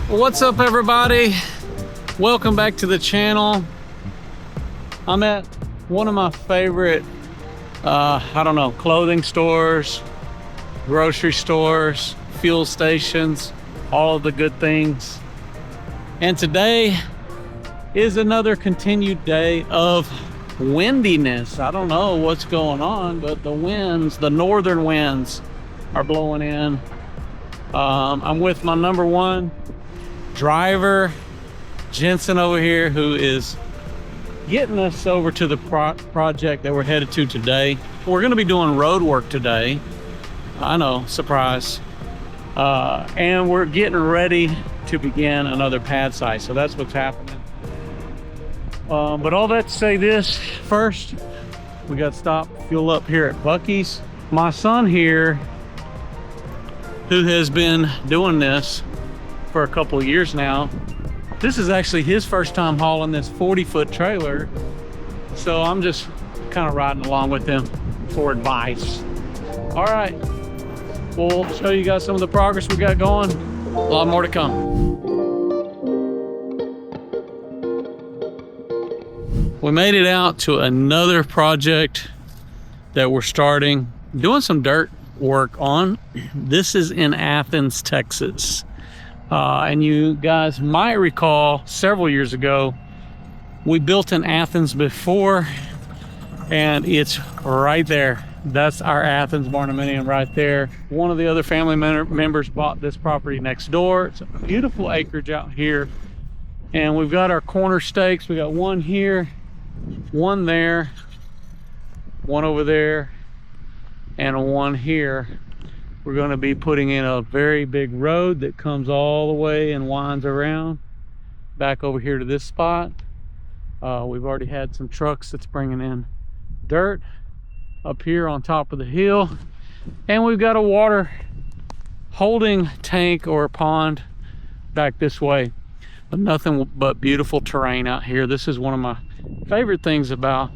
What's up, everybody? Welcome back to the channel. I'm at one of my favorite clothing stores, grocery stores, fuel stations, all of the good things. And today is another continued day of windiness. I don't know what's going on, but the winds, the northern winds, are blowing in. I'm with my number one driver, Jensen over here, who is getting us over to the project that we're headed to today. We're going to be doing road work today. I know, surprise. And we're getting ready to begin another pad site. So that's what's happening. But all that to say this, first, we got to stop, fuel up here at Buc-ee's. My son here, who has been doing this for a couple of years now, this is actually his first time hauling this 40-foot trailer. So I'm just kind of riding along with him for advice. All right, we'll show you guys some of the progress we got going. A lot more to come. We made it out to another project that we're starting, doing some dirt work on. This is in Athens, Texas. And you guys might recall several years ago, we built in Athens before, and it's right there. That's our Athens Barndominium right there. One of the other family members bought this property next door. It's a beautiful acreage out here. And we've got our corner stakes. We got one here, one there, one over there, and one here. We're going to be putting in a very big road that comes all the way and winds around back over here to this spot. We've already had some trucks that's bringing in dirt up here on top of the hill, and we've got a water holding tank or a pond back this way. But nothing but beautiful terrain out here. This is one of my favorite things about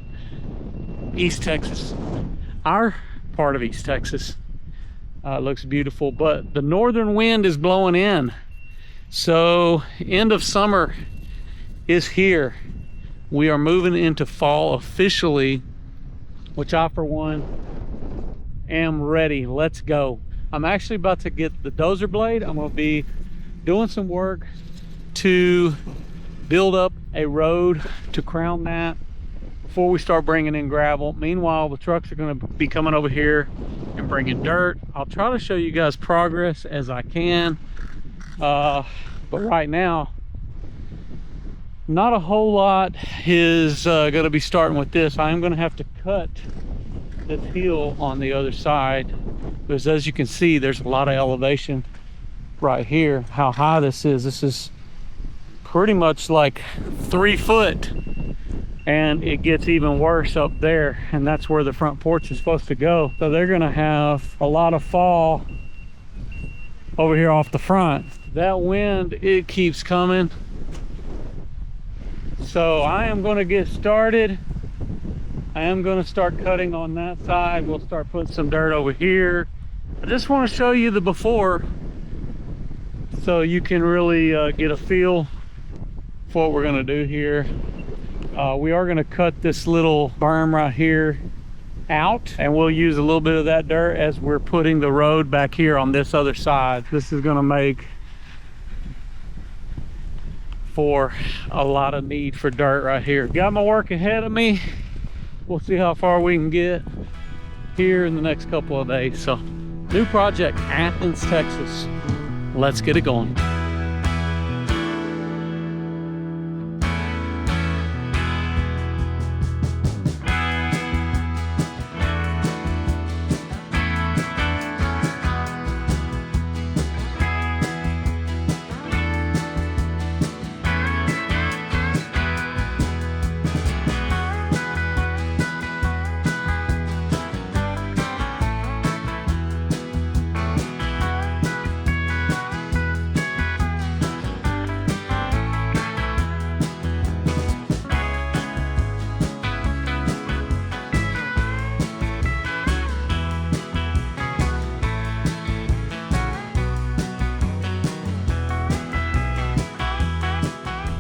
East Texas. Our part of East Texas. It looks beautiful, but the northern wind is blowing in. So end of summer is here. We are moving into fall officially, which I, for one, am ready. Let's go. I'm actually about to get the dozer blade. I'm going to be doing some work to build up a road to crown that before we start bringing in gravel. Meanwhile, the trucks are going to be coming over here and bringing dirt. I'll try to show you guys progress as I can, but right now not a whole lot is going to be starting with this. I am going to have to cut this hill on the other side, because as you can see, there's a lot of elevation right here. How high this is pretty much like 3 foot. And it gets even worse up there, and that's where the front porch is supposed to go. So they're gonna have a lot of fall over here off the front. That wind, it keeps coming. So I am gonna get started. I am gonna start cutting on that side. We'll start putting some dirt over here. I just wanna show you the before so you can really get a feel for what we're gonna do here. We are going to cut this little berm right here out, and we'll use a little bit of that dirt as we're putting the road back here on this other side. This is going to make for a lot of need for dirt right here. Got my work ahead of me. We'll see how far we can get here in the next couple of days. So, new project, Athens, Texas. Let's get it going.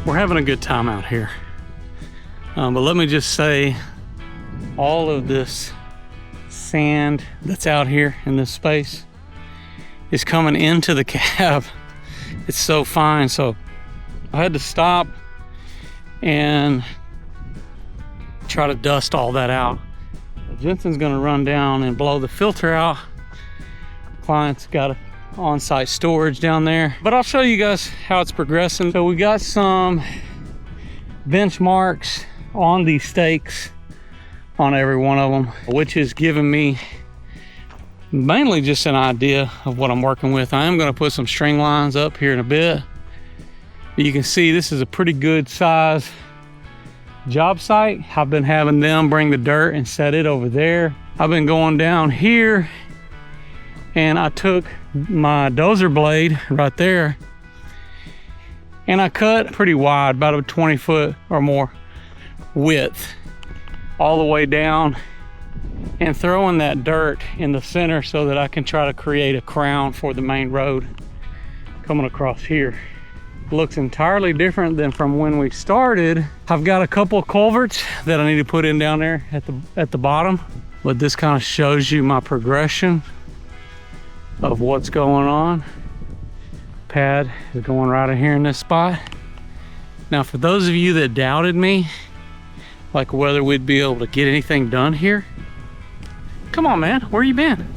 We're having a good time out here. But let me just say, all of this sand that's out here in this space is coming into the cab. It's so fine, so I had to stop and try to dust all that out. Jensen's gonna run down and blow the filter out. Client's got on-site storage down there, but I'll show you guys how it's progressing. So we got some benchmarks on these stakes on every one of them, which is giving me mainly just an idea of what I'm working with. I am going to put some string lines up here in a bit. You can see this is a pretty good size job site. I've been having them bring the dirt and set it over there. I've been going down here, and I took my dozer blade right there and I cut pretty wide, about a 20 foot or more width, all the way down, and throwing that dirt in the center so that I can try to create a crown for the main road coming across here. Looks entirely different than from when we started. I've got a couple of culverts that I need to put in down there at the bottom, but this kind of shows you my progression of what's going on. Pad is going right in here in this spot. Now, for those of you that doubted me, like whether we'd be able to get anything done here, come on, man, where you been?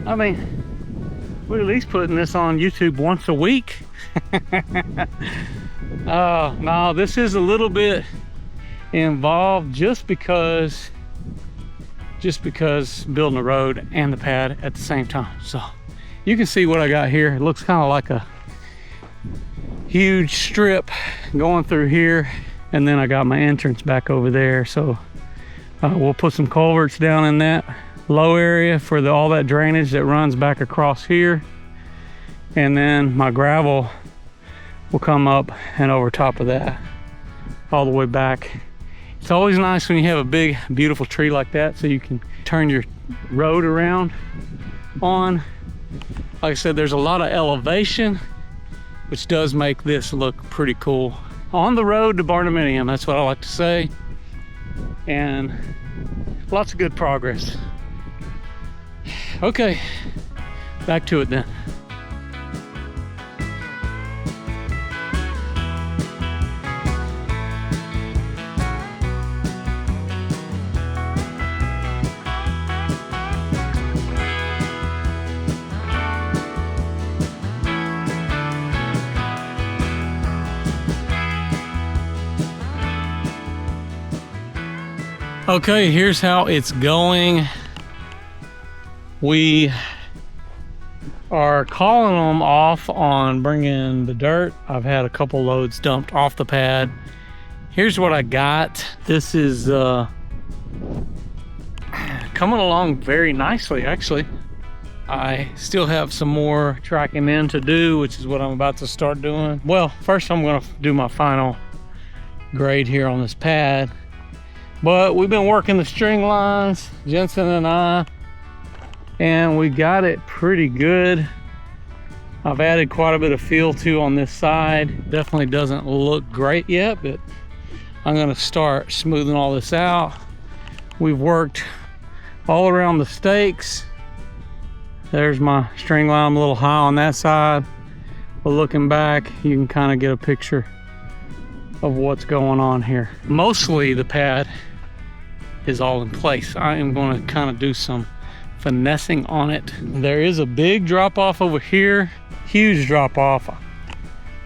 I mean, we're at least putting this on YouTube once a week. No, this is a little bit involved just because building the road and the pad at the same time. So you can see what I got here. It looks kind of like a huge strip going through here, and then I got my entrance back over there. So we'll put some culverts down in that low area for all that drainage that runs back across here, and then my gravel will come up and over top of that all the way back. It's always nice when you have a big beautiful tree like that, so you can turn your road around on. Like I said, there's a lot of elevation, which does make this look pretty cool. On the road to Barndominium, that's what I like to say. And lots of good progress. Okay, back to it then. Okay, here's how it's going. We are calling them off on bringing the dirt. I've had a couple loads dumped off the pad. Here's what I got. This is coming along very nicely, actually. I still have some more tracking in to do, which is what I'm about to start doing. Well, first I'm gonna do my final grade here on this pad. But we've been working the string lines, Jensen and I, and we got it pretty good. I've added quite a bit of feel too on this side. Definitely doesn't look great yet, but I'm gonna start smoothing all this out. We've worked all around the stakes. There's my string line. I'm a little high on that side, but looking back, you can kind of get a picture of what's going on here. Mostly the pad is all in place. I am going to kind of do some finessing on it. There is a big drop off over here, huge drop off.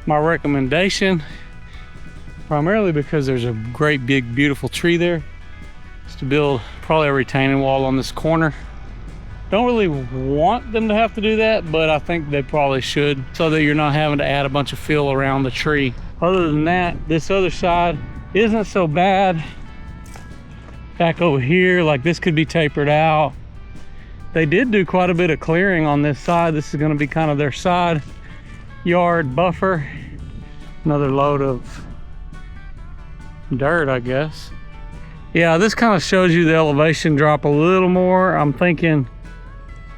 My recommendation, primarily because there's a great big beautiful tree there, is to build probably a retaining wall on this corner. Don't really want them to have to do that, but I think they probably should, so that you're not having to add a bunch of fill around the tree. Other than that, this other side isn't so bad. Back over here, like this could be tapered out. They did do quite a bit of clearing on this side. This is going to be kind of their side yard buffer. Another load of dirt, I guess. Yeah, this kind of shows you the elevation drop a little more. I'm thinking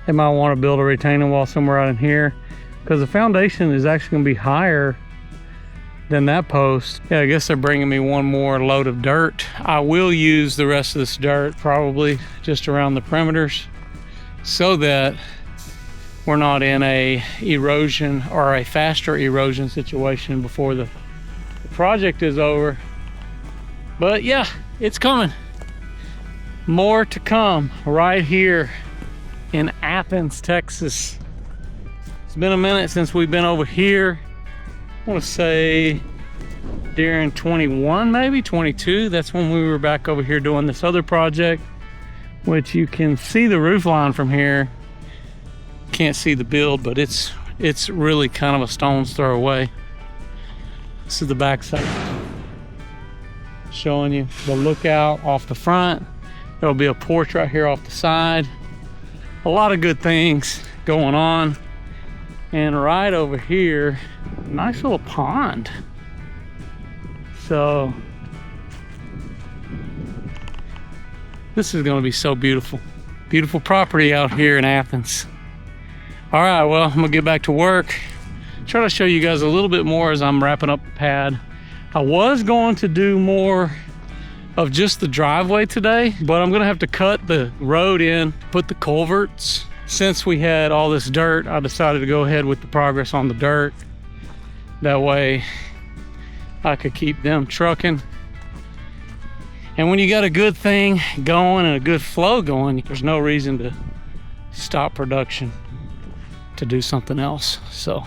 they might want to build a retaining wall somewhere out in here, because the foundation is actually going to be higher than that post. Yeah, I guess they're bringing me one more load of dirt. I will use the rest of this dirt probably just around the perimeters so that we're not in a erosion or a faster erosion situation before the project is over. But yeah, it's coming. More to come right here in Athens, Texas. It's been a minute since we've been over here. I want to say during 21, maybe 22. That's when we were back over here doing this other project, which you can see the roof line from here. Can't see the build, but it's really kind of a stone's throw away. This is the back side, showing you the lookout off the front. There'll be a porch right here off the side. A lot of good things going on. And right over here, nice little pond. So this is going to be so beautiful. Beautiful property out here in Athens. All right, well, I'm gonna get back to work. Try to show you guys a little bit more as I'm wrapping up the pad. I was going to do more of just the driveway today, but I'm gonna have to cut the road in, put the culverts. Since we had all this dirt, I decided to go ahead with the progress on the dirt. That way I could keep them trucking. And when you got a good thing going and a good flow going, there's no reason to stop production to do something else. So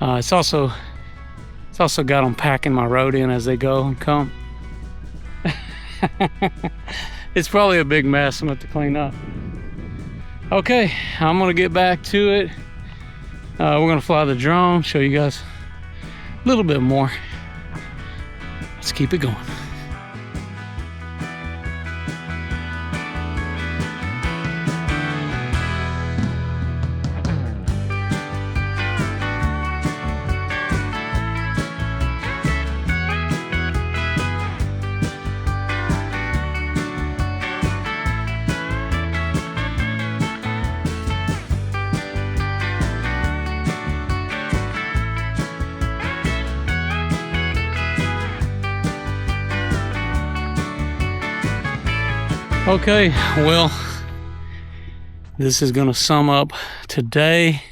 it's also got them packing my road in as they go and come. It's probably a big mess I'm gonna have to clean up. Okay, I'm gonna get back to it. We're gonna fly the drone, show you guys a little bit more. Let's keep it going. Okay, well, this is gonna sum up today.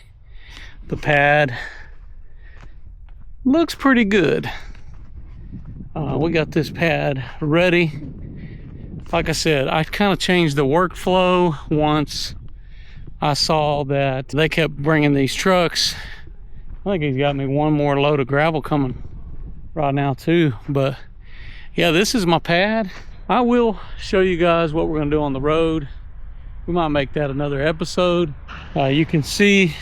The pad looks pretty good. We got this pad ready. Like I said, I kind of changed the workflow once I saw that they kept bringing these trucks. I think he's got me one more load of gravel coming right now too. But yeah, this is my pad. I will show you guys what we're gonna do on the road. We might make that another episode. You can see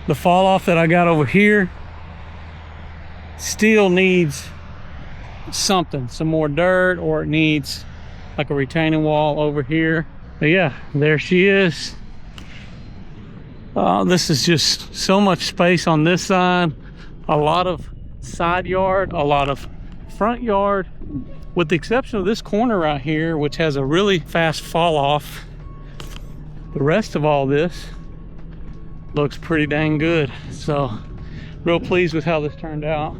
the fall off that I got over here. Still needs something, some more dirt, or it needs like a retaining wall over here. But yeah, there she is. This is just so much space on this side. A lot of side yard, a lot of front yard. With the exception of this corner right here, which has a really fast fall off, the rest of all this looks pretty dang good. So real pleased with how this turned out.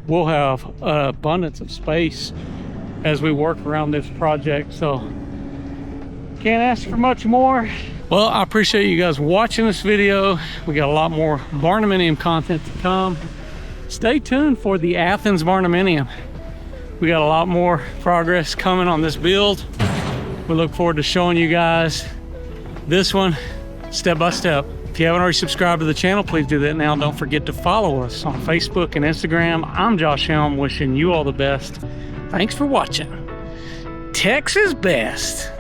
We'll have an abundance of space as we work around this project, so can't ask for much more. Well, I appreciate you guys watching this video. We got a lot more Barndominium content to come. Stay tuned for the Athens Barndominium. We got a lot more progress coming on this build. We look forward to showing you guys this one step by step. If you haven't already subscribed to the channel, please do that now. Don't forget to follow us on Facebook and Instagram. I'm Josh Helm, wishing you all the best. Thanks for watching. Texas best.